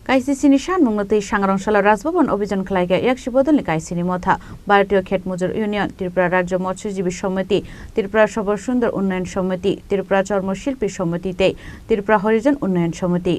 Kaichisni Sanmungo Sangrongsalo Bhavan অভিযান খেলাইগে Yaksi Bodolni Kaisni Motha ভারতীয় ক্ষেত মজুর ইউনিয়ন ত্রিপুরা রাজ্য মৎস্যজীবী সমিতি ত্রিপুরা সবর সুন্দর উন্নয়ন সমিতি ত্রিপুরা চর্মশিল্পী সমিতিতে ত্রিপুরা হরিজন উন্নয়ন সমিতি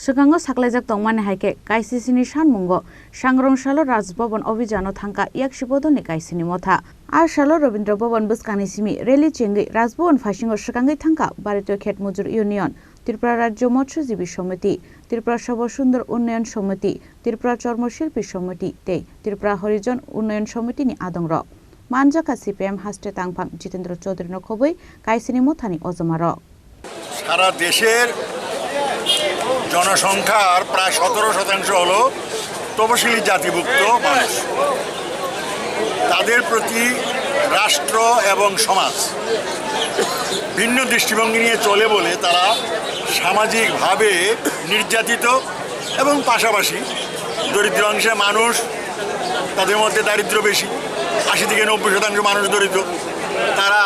Sekango saklajak tongmani haike Kaichisni Sanmungo Sangrongsalo Bhavan Abhijano thangkha Yaksi Bodolni Kaisni Motha Arshalo Robindra Bhavan buskani simi rally chengi Bhavan Fashingo sekangai thangkha ভারতীয় ক্ষেত মজুর ইউনিয়ন ত্রিপুরা রাজ্য মৎস্যজীবী সমিতি ত্রিপুরা সবর সুন্দর উন্নয়ন সমিতি ত্রিপুরা চর্মশিল্পী সমিতিতে ত্রিপুরা হরিজন উন্নয়ন সমিতি ni adongrok manjaka CPM haste tangphang Jitendra Chaudhary no khoboi Kaisni Mothani ojomarok সারা দেশের জনসংখ্যার প্রায় 17% হলো তপশিলি জাতিভুক্ত মানুষ। তাদের প্রতি রাষ্ট্র এবং সমাজ ভিন্ন দৃষ্টিভঙ্গি নিয়ে চলে বলে তারা সামাজিকভাবে নির্যাতিত এবং পাশাপাশি দরিদ্র অংশের মানুষ, তাদের মধ্যে দারিদ্র্য বেশি, 80 থেকে 90% মানুষ দরিদ্র, তারা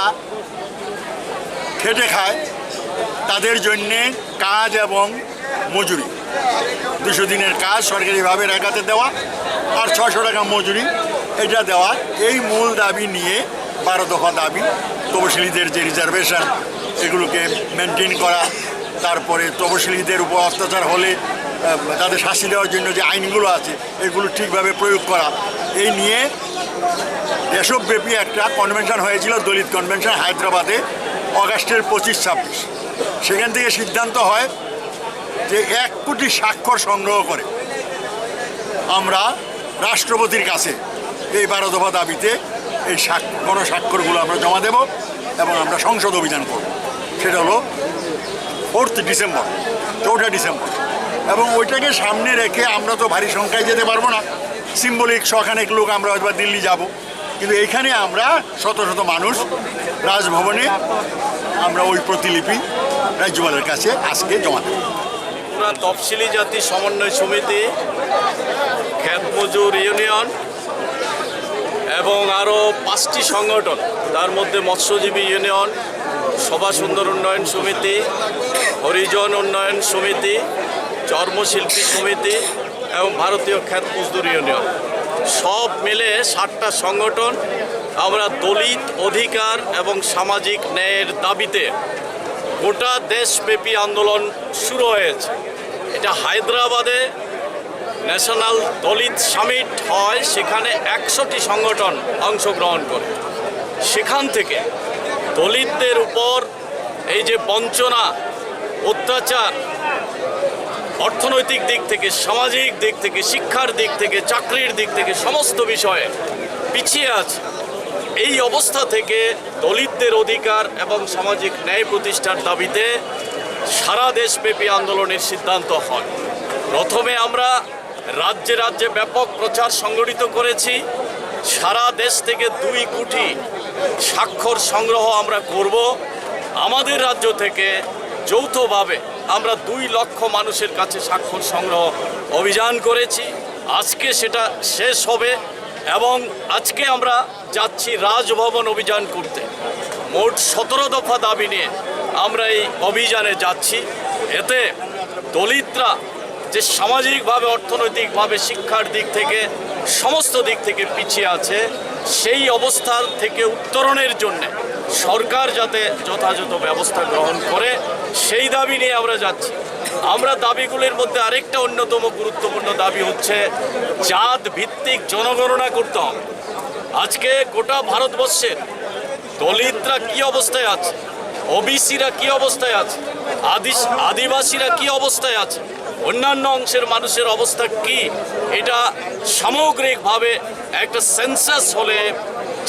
খেটে খায়। তাদের জন্যে কাজ এবং মজুরি 200 দিনের কাজ সরকারিভাবে রেখাতে দেওয়া আর 600 টাকা মজুরি এটা দেওয়া, এই মূল দাবি নিয়ে 12 দফা দাবি। তপশিলীদের যে রিজার্ভেশন এগুলোকে মেনটেন করা, তারপরে তপশিলীদের উপর অত্যাচার হলে তাদের শাস্তি দেওয়ার জন্য যে আইনগুলো আছে এগুলো ঠিকভাবে প্রয়োগ করা, এই নিয়ে দেশব্যাপী একটা কনভেনশন হয়েছিল, দলিত কনভেনশন হায়দ্রাবাদে অগাস্টের 25-26। সেখান থেকে সিদ্ধান্ত হয় যে 1 কোটি স্বাক্ষর সংগ্রহ করে আমরা রাষ্ট্রপতির কাছে এই 12 দফা দাবিতে এই গণস্বাক্ষরগুলো আমরা জমা দেব এবং আমরা সংসদ অভিযান করব। সেটা হলো 4 ডিসেম্বর, 4 ডিসেম্বর। এবং ওইটাকে সামনে রেখে আমরা তো ভারী সংখ্যায় যেতে পারবো না, সিম্বলিক শখানেক লোক আমরা হয়তো দিল্লি যাব, কিন্তু এইখানে আমরা শত শত মানুষ রাজভবনে আমরা ওই প্রতিলিপি রাজ্যপালের কাছে আজকে জমা দেব। পুরা তফসিলি জাতি সমন্বয় সমিতি, ক্ষেত মজুর ইউনিয়ন এবং আরও 5টি সংগঠন, তার মধ্যে মৎস্যজীবী ইউনিয়ন, সভা সুন্দর উন্নয়ন সমিতি, হরিজন উন্নয়ন সমিতি, চর্মশিল্পী সমিতি এবং ভারতীয় ক্ষেত মজদুর ইউনিয়ন, সব মিলে 7টা সংগঠন আমরা দলিত অধিকার এবং সামাজিক ন্যায়ের দাবিতে গোটা দেশব্যাপী আন্দোলন শুরু হয়েছে। এটা হায়দ্রাবাদে ন্যাশনাল দলিত সামিট হয়, সেখানে 100টি সংগঠন অংশগ্রহণ করে। সেখান থেকে দলিতদের উপর এই যে বঞ্চনা, অত্যাচার, অর্থনৈতিক দিক থেকে, সামাজিক দিক থেকে, শিক্ষার দিক থেকে, চাকরির দিক থেকে সমস্ত বিষয়ে পিছিয়ে আছে, এই অবস্থা থেকে দলিতদের অধিকার এবং সামাজিক ন্যায় প্রতিষ্ঠার দাবিতে সারা দেশব্যাপী আন্দোলনের সিদ্ধান্ত হয়। প্রথমে আমরা রাজ্যে রাজ্যে ব্যাপক প্রচার সংগঠিত করেছি। সারা দেশ থেকে 2 কোটি স্বাক্ষর সংগ্রহ আমরা করব। আমাদের রাজ্য থেকে যৌথভাবে আমরা 2 লক্ষ মানুষের কাছে স্বাক্ষর সংগ্রহ অভিযান করেছি। আজকে সেটা শেষ হবে এবং আজকে আমরা যাচ্ছি রাজভবন অভিযান করতে। মোট 17 দফা দাবি নিয়ে আমরা এই অভিযানে যাচ্ছি। এতে দলিতরা যে সামাজিকভাবে, অর্থনৈতিকভাবে, শিক্ষার দিক থেকে, সমস্ত দিক থেকে পিছিয়ে আছে, সেই অবস্থা থেকে উত্তরণের জন্য সরকার যাতে যথাযথ ব্যবস্থা গ্রহণ করে সেই দাবি নিয়ে আমরা যাচ্ছি। আমরা দাবিগুলির মধ্যে আরেকটা অন্যতম গুরুত্বপূর্ণ দাবি হচ্ছে জাত ভিত্তিক জনগণনা করতে হবে। আজকে গোটা ভারতবর্ষের দলিতরা কি অবস্থায় আছে, ওবিসিরা কি অবস্থায় আছে, আদিবাসীরা কি অবস্থায় আছে, অন্যান্য অংশের মানুষের অবস্থা কি, এটা সামগ্রিকভাবে একটা সেন্সাস হলে,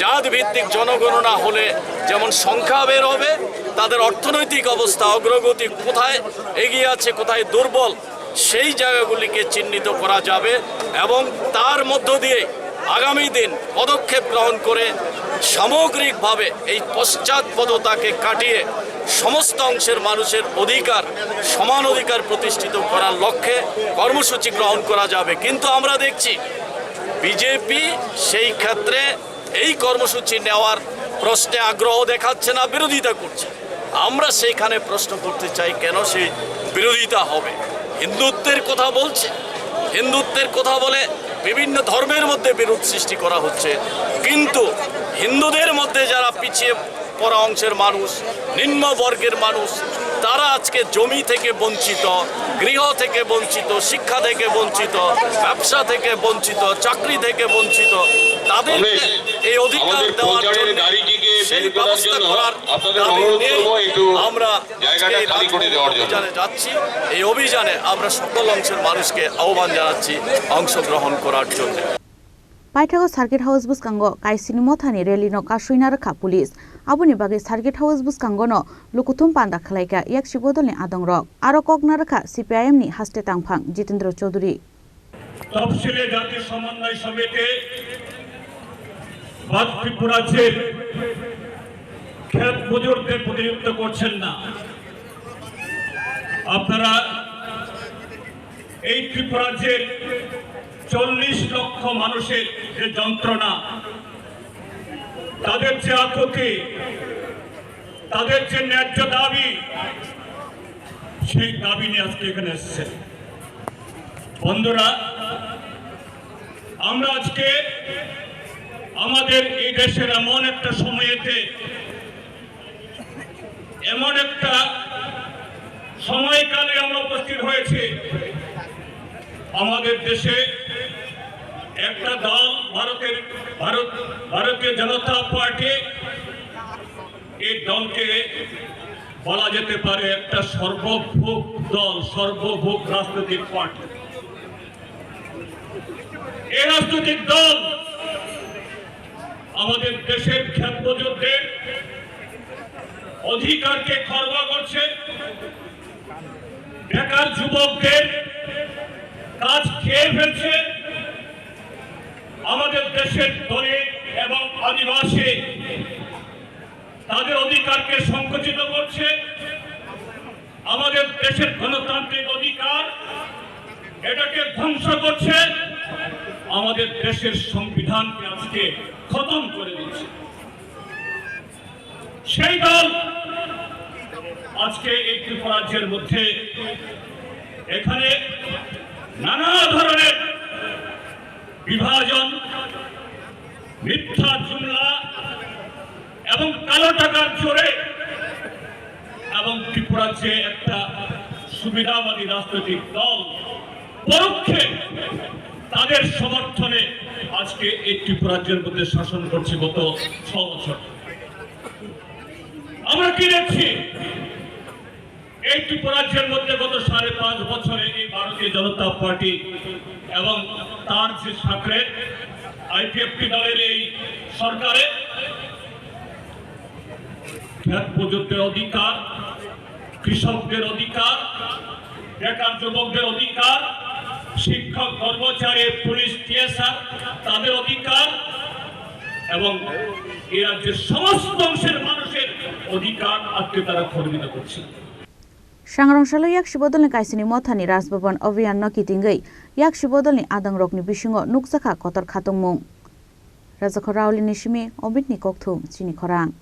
জাত ভিত্তিক জনগণনা হলে যেমন সংখ্যা বের হবে, তাদের অর্থনৈতিক অবস্থা, অগ্রগতি, কোথায় এগিয়ে আছে, কোথায় দুর্বল, সেই জায়গাগুলিকে চিহ্নিত করা যাবে এবং তার মধ্য দিয়ে আগামী দিন পদক্ষেপ গ্রহণ করে সামগ্রিকভাবে এই পশ্চাৎপদতাকে কাটিয়ে সমস্ত অংশের মানুষের অধিকার সমান অধিকার প্রতিষ্ঠিত করার লক্ষ্যে কর্মসূচি গ্রহণ করা যাবে। কিন্তু আমরা দেখছি বিজেপি সেই ক্ষেত্রে এই কর্মসূচি নেওয়ার প্রশ্নে আগ্রহ দেখাচ্ছে না, বিরোধিতা করছে। আমরা সেইখানে প্রশ্ন করতে চাই, কেন সেই বিরোধিতা হবে? হিন্দুত্বের কথা বলছে, হিন্দুত্বের কথা বলে বিভিন্ন ধর্মের মধ্যে বিরোধ সৃষ্টি করা হচ্ছে, কিন্তু হিন্দুদের মধ্যে যারা পিছিয়ে পড়া অংশের মানুষ, নিম্ন বর্গের মানুষ, তারা আজকে জমি থেকে বঞ্চিত, গৃহ থেকে বঞ্চিত, শিক্ষা থেকে বঞ্চিত, ব্যবসা থেকে বঞ্চিত, চাকরি থেকে বঞ্চিত, তাদের এই অধিকার দেওয়ার জন্য সেই ব্যবস্থা করার দাবি নিয়ে আমরা অভিযানে যাচ্ছি। এই অভিযানে আমরা সকল অংশের মানুষকে আহ্বান জানাচ্ছি অংশগ্রহণ করার জন্য। Paithago Circuit House Buskango, Kaisni Mothani Relino Kashuina Raka Police, Abuni Bagi Circuit House Buskangono, Lukutum Panda Kalaika, Yaksi Bodolni Adongrok, Arokok Naraka, CPIM ni Haste Tangphang, Jitendra Chaudhuri. তফসিলি জাতি সমন্বয় সমিতি Tripura জেল ক্ষেত মজুরদের প্রতিনিধিত্ব করছেন না। আপনারা এই ত্রিপুরা জেল 40 লক্ষ মানুষের যে যন্ত্রণা, তাদের যে আকুতি, তাদের যে ন্যায্য দাবি, সেই দাবি নিয়ে আজকে এখানে এসেছে। বন্ধুরা, আমরা আজকে আমাদের এই দেশের এমন একটা সময়েতে, এমন একটা সময়কালে আমরা উপস্থিত হয়েছে, আমাদের দেশে একটা দল ভারতীয় জনতা পার্টি, এই দলকে বলা যেতে পারে একটা সর্বভোগ দল, সর্বভোগ রাজনৈতিক পার্টি। এই রাজনৈতিক দল আমাদের দেশের ক্ষেত মজুরদের অধিকারকে খর্বা করছে, বেকার যুবকদের কাজ খেয়ে ফেলছে, আমাদের দেশের দলিত এবং আদিবাসী তাদের অধিকারকে সংকুচিত করছে, আমাদের দেশের গণতান্ত্রিক অধিকার এটাকে ধ্বংস করছে, আমাদের দেশের সংবিধানকে আজকে খতম করে দিচ্ছে। সেই দল আজকে এই ত্রিপুরা রাজ্যের মধ্যে এখানে নানা ধরনের বিভাজন, মিথ্যা জুমলা এবং কালো টাকার জোরে এবং ত্রিপুরা যে একটা সুবিধাবাদী রাজনৈতিক দল পরোক্ষে তাদের সমর্থনে আজকে এই ত্রিপুরা রাজ্যের মধ্যে শাসন করছে গত 6 বছর। আমরা কি দেখছি? এই ত্রিপুরা রাজ্যের মধ্যে গত 5.5 বছরে এই ভারতীয় জনতা পার্টি এবং তার যে সাকরে আইপিএফটি দলের এই সরকারে ক্ষেত মজুরদের অধিকার, কৃষকদের অধিকার, বেকার যুবকদের অধিকার, শিক্ষক, কর্মচারী, পুলিশ, টিএসআর তাদের অধিকার এবং এই রাজ্যের সমস্ত অংশের মানুষের অধিকার আজকে তারা খর্বিত করছে। Sangrongsalo Yaksi Bodolni Kaisni Mothani Bhavan Abhijano Kitingai, Yaksi Bodolni Adangrokni Bishingo Nuksaka Kotor Khatungmung. Raja Khorang Nishimi Obitni Kokthum Chini Khorang.